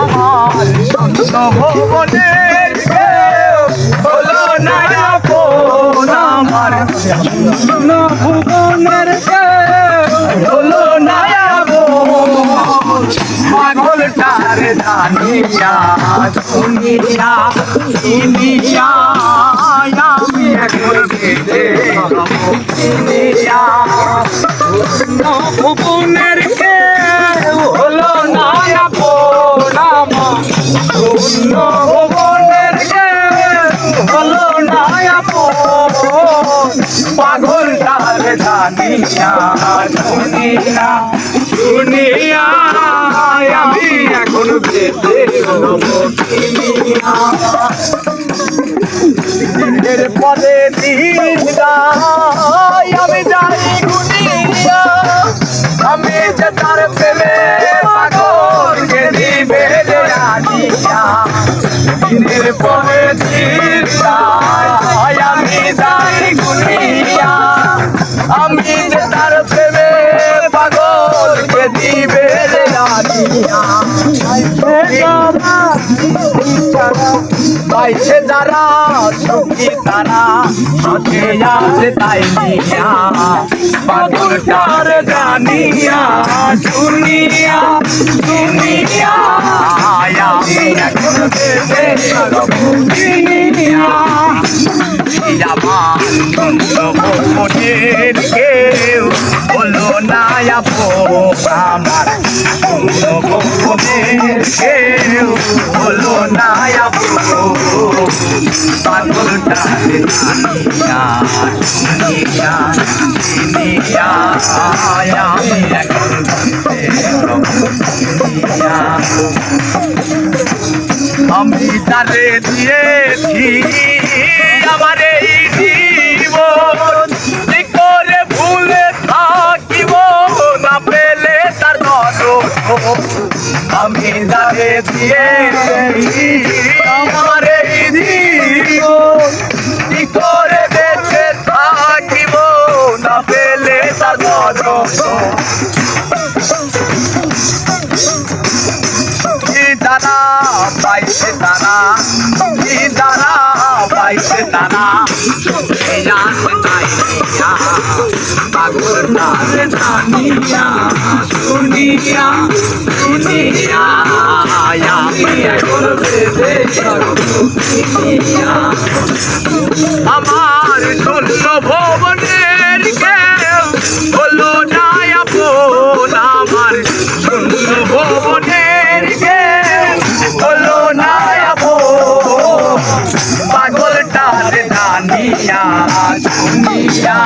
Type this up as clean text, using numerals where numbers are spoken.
আমার শূন্য ভুবনের কেউ হলো না আপন আমার শূন্য ভুবনের কেউ হলো না আপন পাগলটার জানিয়া দুনিয়া দুনিয়া আমি এখন বেঁধে দুনিয়া ভুবনের কেউ হলো না আপন আমার শূন্য ভুবনের কেউ হলো না আপন পাগলটার জানিয়া দুনিয়া দুনিয়া আমি এখন বেঁধে দুনিয়া দিনের পরে দিন যায় আমি যাই গুনিয়া আমি যে তার প্রেমে পাগলকে দিবে রানিয়া দিনের পরে দিন যায় আমি যাই গুনিয়া আমি যে তার প্রেমে পাগলকে দিবে রানিয়া পাইছে যারা সুখী তারা সাথে আছে তাই নিয়া পাগলটার জানিয়া দুনিয়া দুনিয়া আমি এখন বেঁধে দুনিয়া আমার মনের কেউ হলো না আপন আমার মনের কেউ হলো না আপন পাগলটার জানিয়া দুনিয়া দুনিয়া আমি এখন দুনিয়া আমি তারে দিয়েছি আমার এই জীবন কি করে ভুলে থাকিব না পেলে তার দরদ আমি তারে দিয়েছি আমার এই জীবন কি করে বেঁচে থাকিব না পেলে তার দরদ দানা পাইছে তারা কি দানা পাইছে তারা পাগলটার জানিয়া দুনিয়া দুনিয়া আমি এখন বেঁধে দুনিয়া আমার শূন্য ভুবনের কেউ হলো না আপন আমার শূন্য ভুবনের কেউ হলো না আপন পাগলটার জানিয়া দুনিয়া